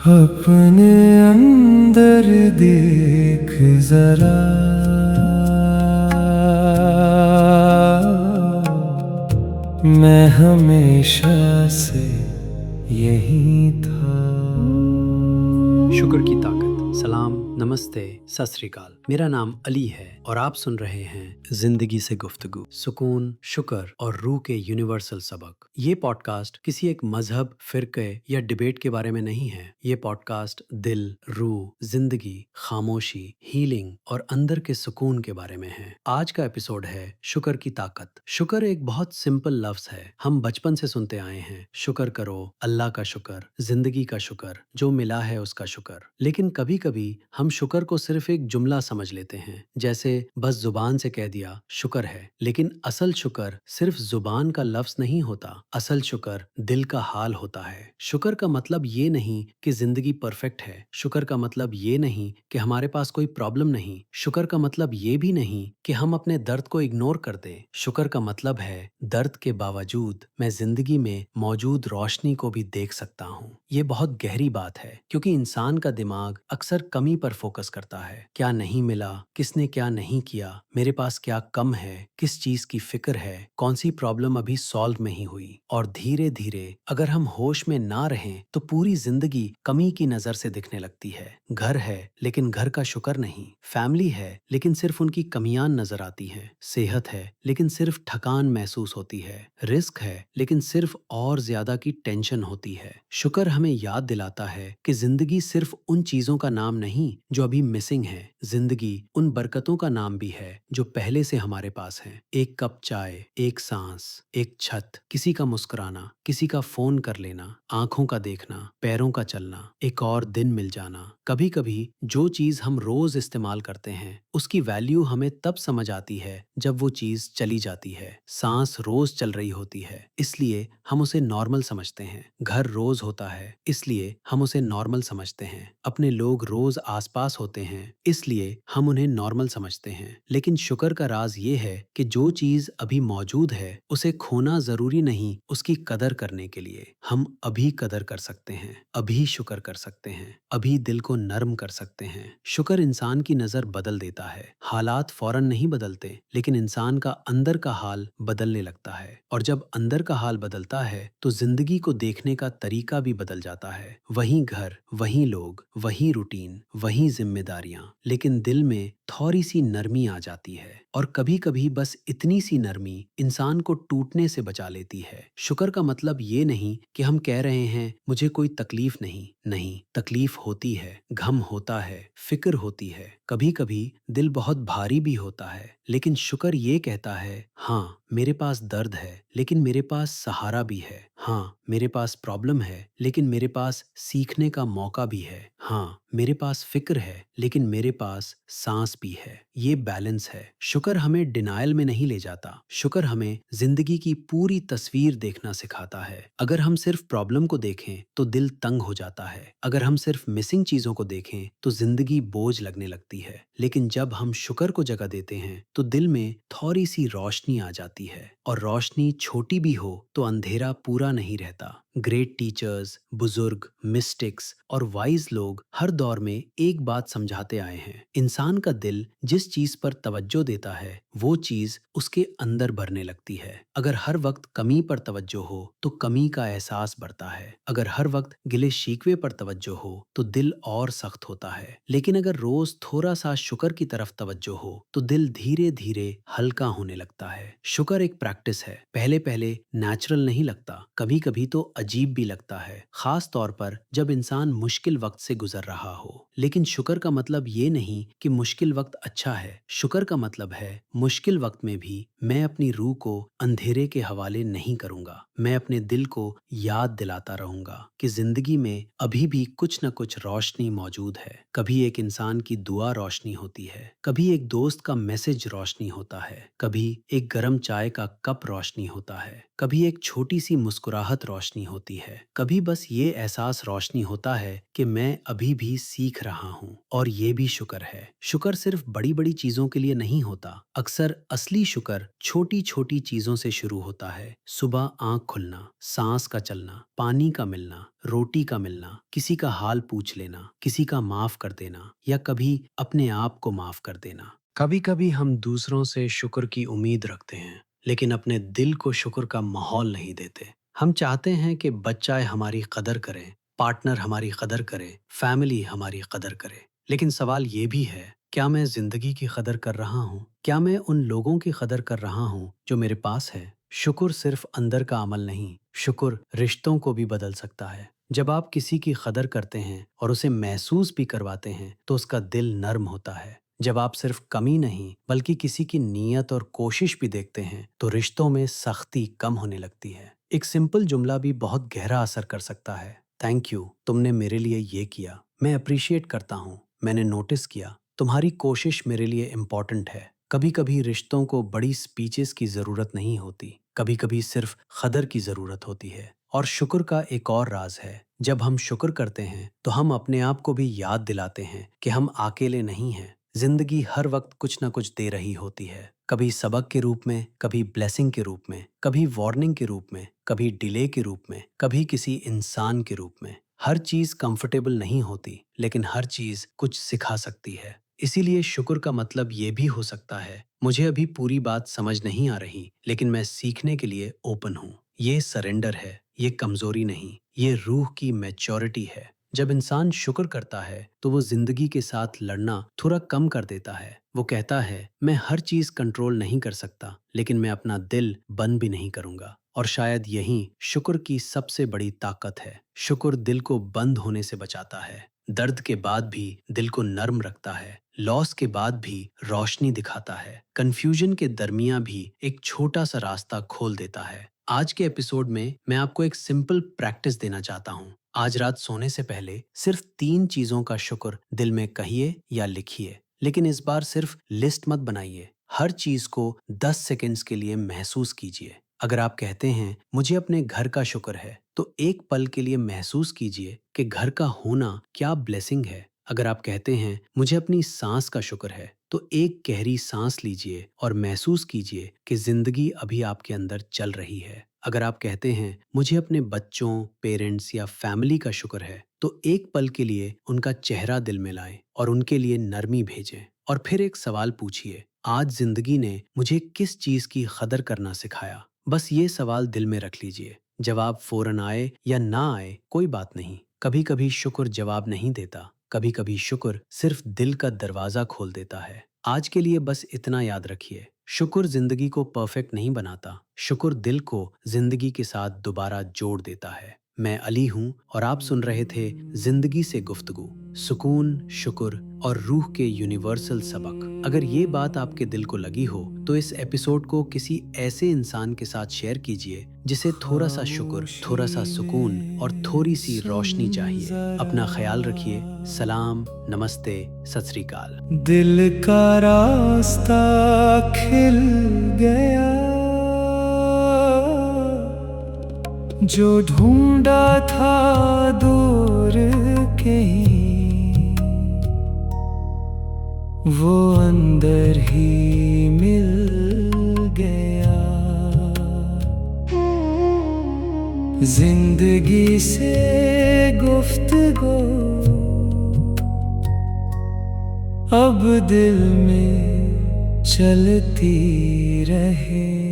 अपने अंदर देख जरा, मैं हमेशा से यही था। शुक्र की ताकत। सलाम, नमस्ते, सत श्री अकाल। मेरा नाम अली है और आप सुन रहे हैं जिंदगी से गुफ्तगू, सुकून, शुक्र और रूह के यूनिवर्सल सबक। ये पॉडकास्ट किसी एक मजहब, फिरके या डिबेट के बारे में नहीं है। ये पॉडकास्ट दिल, रूह, जिंदगी, खामोशी, हीलिंग और अंदर के सुकून के बारे में है। आज का एपिसोड है शुक्र की ताकत। शुक्र एक बहुत सिंपल लफ्ज है। हम बचपन से सुनते आए हैं, शुक्र करो, अल्लाह का शुक्र, जिंदगी का शुक्र, जो मिला है उसका शुक्र। लेकिन कभी कभी हम शुक्र को सिर्फ एक जुमला समझ लेते हैं, जैसे बस जुबान से कह दिया शुक्र है। लेकिन असल शुक्र सिर्फ जुबान का लफ्ज नहीं होता। असल शुक्र दिल का हाल होता है। शुक्र का मतलब ये नहीं कि जिंदगी परफेक्ट है। शुक्र का मतलब ये नहीं कि हमारे पास कोई प्रॉब्लम नहीं। शुक्र का मतलब ये भी नहीं कि हम अपने दर्द को इग्नोर कर दें। शुक्र का मतलब है दर्द के बावजूद मैं जिंदगी में मौजूद रोशनी को भी देख सकता हूँ। ये बहुत गहरी बात है, क्योंकि इंसान का दिमाग अक्सर कमी पर फोकस करता है। क्या नहीं मिला, किसने क्या नहीं किया, मेरे पास क्या कम है, किस चीज की फिक्र है, कौन सी प्रॉब्लम अभी सॉल्व नहीं हुई। और धीरे धीरे अगर हम होश में ना रहें तो पूरी जिंदगी कमी की नजर से दिखने लगती है। घर है लेकिन घर का शुक्र नहीं। फैमिली है लेकिन सिर्फ उनकी कमियां नजर आती हैं। सेहत है लेकिन सिर्फ थकान महसूस होती है। रिस्क है लेकिन सिर्फ और ज्यादा की टेंशन होती है। शुक्र हमें याद दिलाता है कि जिंदगी सिर्फ उन चीजों का नाम नहीं जो अभी मिसिंग है। जिंदगी उन बरकतों का नाम भी है जो पहले से हमारे पास हैं। एक कप चाय, एक सांस, एक छत, किसी का मुस्कुराना, किसी का फोन कर लेना, आंखों का देखना, पैरों का चलना, एक और दिन मिल जाना। कभी कभी जो चीज हम रोज इस्तेमाल करते हैं उसकी वैल्यू हमें तब समझ आती है जब वो चीज चली जाती है। सांस रोज चल रही होती है, इसलिए हम उसे नॉर्मल समझते हैं। घर रोज होता है, इसलिए हम उसे नॉर्मल समझते हैं। अपने लोग रोज आसपास होते हैं, इसलिए हम उन्हें नॉर्मल समझते हैं। लेकिन शुक्र का राज ये है कि जो चीज अभी मौजूद है उसे खोना जरूरी नहीं उसकी कदर करने के लिए। हम अभी कदर कर सकते हैं, अभी शुक्र कर सकते हैं, अभी दिल को नर्म कर सकते हैं। शुक्र इंसान की नजर बदल देता है। हालात फौरन नहीं बदलते, लेकिन इंसान का अंदर का हाल बदलने लगता है। और जब अंदर का हाल बदलता है तो जिंदगी को देखने का तरीका भी बदल जाता है। वहीं घर, वहीं लोग, वहीं रूटीन, वहीं जिम्मेदारियां, लेकिन दिल में थोड़ी सी नरमी आ जाती है। और कभी कभी बस इतनी सी नरमी इंसान को टूटने से बचा लेती है। शुक्र का मतलब ये नहीं कि हम कह रहे हैं मुझे कोई तकलीफ नहीं। नहीं, तकलीफ होती है, गम होता है, फिक्र होती है, कभी कभी दिल बहुत भारी भी होता है। लेकिन शुक्र ये कहता है, हाँ मेरे पास दर्द है लेकिन मेरे पास सहारा भी है। हाँ मेरे पास प्रॉब्लम है लेकिन मेरे पास सीखने का मौका भी है। हाँ मेरे पास फिक्र है लेकिन मेरे पास सांस भी है। ये बैलेंस है। शुक्र हमें डिनायल में नहीं ले जाता। शुक्र हमें जिंदगी की पूरी तस्वीर देखना सिखाता है। अगर हम सिर्फ प्रॉब्लम को देखें तो दिल तंग हो जाता है। अगर हम सिर्फ मिसिंग चीजों को देखें तो जिंदगी बोझ लगने लगती है। लेकिन जब हम शुक्र को जगह देते हैं तो दिल में थोड़ी सी रोशनी आ जाती है। और रोशनी छोटी भी हो तो अंधेरा पूरा नहीं रहता। ग्रेट टीचर्स, बुजुर्ग, मिस्टिक्स और वाइज लोग हर दौर में एक बात समझाते आए हैं, इंसान का दिल जिस चीज पर तवज्जो देता है वो चीज उसके अंदर भरने लगती है। अगर हर वक्त कमी पर तवज्जो हो तो कमी का एहसास बढ़ता है। अगर हर वक्त गिले शिकवे पर तवज्जो हो तो दिल और सख्त होता है। लेकिन अगर रोज थोड़ा सा शुक्र की तरफ तवज्जो हो तो दिल धीरे धीरे हल्का होने लगता है। शुक्र एक प्रैक्टिस है। पहले पहले नेचुरल नहीं लगता, कभी कभी तो अजीब भी लगता है, खास तौर पर जब इंसान मुश्किल वक्त से गुजर रहा हो। लेकिन शुक्र का मतलब ये नहीं कि मुश्किल वक्त अच्छा है। शुक्र का मतलब है मुश्किल वक्त में भी मैं अपनी रूह को अंधेरे के हवाले नहीं करूंगा। मैं अपने दिल को याद दिलाता रहूंगा कि जिंदगी में अभी भी कुछ न कुछ रोशनी मौजूद है। कभी एक इंसान की दुआ रोशनी होती है, कभी एक दोस्त का मैसेज रोशनी होता है, कभी एक गर्म चाय का कप रोशनी होता है, कभी एक छोटी सी मुस्कुराहट रोशनी होती है, कभी बस ये एहसास रोशनी होता है कि मैं अभी भी सीख रहा हूँ। और ये भी शुक्र है। शुक्र सिर्फ बड़ी बड़ी चीजों के लिए नहीं होता, अक्सर असली शुक्र छोटी छोटी चीजों से शुरू होता है। सुबह आंख खुलना, सांस का चलना, पानी का मिलना, रोटी का मिलना, किसी का हाल पूछ लेना, किसी का माफ कर देना या कभी अपने आप को माफ कर देना। कभी कभी हम दूसरों से शुक्र की उम्मीद रखते हैं, लेकिन अपने दिल को शुक्र का माहौल नहीं देते। हम चाहते हैं कि बच्चा हमारी कदर करे, पार्टनर हमारी कदर करे, फैमिली हमारी कदर करे। लेकिन सवाल ये भी है, क्या मैं जिंदगी की कदर कर रहा हूँ? क्या मैं उन लोगों की कदर कर रहा हूँ जो मेरे पास है? शुक्र सिर्फ अंदर का अमल नहीं, शुक्र रिश्तों को भी बदल सकता है। जब आप किसी की कदर करते हैं और उसे महसूस भी करवाते हैं तो उसका दिल नर्म होता है। जब आप सिर्फ कमी नहीं बल्कि किसी की नीयत और कोशिश भी देखते हैं तो रिश्तों में सख्ती कम होने लगती है। एक सिंपल जुमला भी बहुत गहरा असर कर सकता है। थैंक यू, तुमने मेरे लिए ये किया। मैं अप्रिशिएट करता हूँ, मैंने नोटिस किया। तुम्हारी कोशिश मेरे लिए इम्पोर्टेंट है। कभी कभी रिश्तों को बड़ी स्पीचेस की जरूरत नहीं होती, कभी कभी सिर्फ कदर की जरूरत होती है। और शुक्र का एक और राज है, जब हम शुक्र करते हैं तो हम अपने आप को भी याद दिलाते हैं कि हम अकेले नहीं हैं। जिंदगी हर वक्त कुछ ना कुछ दे रही होती है, कभी सबक के रूप में, कभी ब्लेसिंग के रूप में, कभी वार्निंग के रूप में, कभी डिले के रूप में, कभी किसी इंसान के रूप में। हर चीज कंफर्टेबल नहीं होती, लेकिन हर चीज कुछ सिखा सकती है। इसीलिए शुक्र का मतलब ये भी हो सकता है, मुझे अभी पूरी बात समझ नहीं आ रही, लेकिन मैं सीखने के लिए ओपन हूँ। ये सरेंडर है, ये कमजोरी नहीं, ये रूह की मैच्योरिटी है। जब इंसान शुक्र करता है तो वो जिंदगी के साथ लड़ना थोड़ा कम कर देता है। वो कहता है, मैं हर चीज कंट्रोल नहीं कर सकता, लेकिन मैं अपना दिल बंद भी नहीं करूंगा। और शायद यही शुक्र की सबसे बड़ी ताकत है। शुक्र दिल को बंद होने से बचाता है। दर्द के बाद भी दिल को नर्म रखता है। लॉस के बाद भी रोशनी दिखाता है। कंफ्यूजन के दरमियान भी एक छोटा सा रास्ता खोल देता है। आज के एपिसोड में मैं आपको एक सिंपल प्रैक्टिस देना चाहता हूँ। आज रात सोने से पहले सिर्फ 3 चीजों का शुक्र दिल में कहिए या लिखिए। लेकिन इस बार सिर्फ लिस्ट मत बनाइए, हर चीज को 10 सेकंड्स के लिए महसूस कीजिए। अगर आप कहते हैं मुझे अपने घर का शुक्र है, तो एक पल के लिए महसूस कीजिए कि घर का होना क्या ब्लेसिंग है। अगर आप कहते हैं मुझे अपनी सांस का शुक्र है, तो एक गहरी सांस लीजिए और महसूस कीजिए कि जिंदगी अभी आपके अंदर चल रही है। अगर आप कहते हैं मुझे अपने बच्चों, पेरेंट्स या फैमिली का शुक्र है, तो एक पल के लिए उनका चेहरा दिल में लाएं और उनके लिए नरमी भेजें। और फिर एक सवाल पूछिए, आज जिंदगी ने मुझे किस चीज की कदर करना सिखाया? बस ये सवाल दिल में रख लीजिए। जवाब फौरन आए या ना आए कोई बात नहीं। कभी कभी शुक्र जवाब नहीं देता, कभी कभी शुक्र सिर्फ दिल का दरवाजा खोल देता है। आज के लिए बस इतना याद रखिए, शुक्र जिंदगी को परफेक्ट नहीं बनाता, शुक्र दिल को जिंदगी के साथ दोबारा जोड़ देता है। मैं अली हूँ और आप सुन रहे थे जिंदगी से गुफ्तगू, सुकून, शुक्र और रूह के यूनिवर्सल सबक। अगर ये बात आपके दिल को लगी हो तो इस एपिसोड को किसी ऐसे इंसान के साथ शेयर कीजिए जिसे थोड़ा सा शुक्र, थोड़ा सा सुकून और थोड़ी सी रोशनी चाहिए। अपना ख्याल रखिए। सलाम, नमस्ते, सत श्री अकाल। दिल का रास्ता खिल गया, जो ढूंढा था दूर कहीं, वो अंदर ही मिल गया। जिंदगी से गुफ्तगू अब दिल में चलती रहे।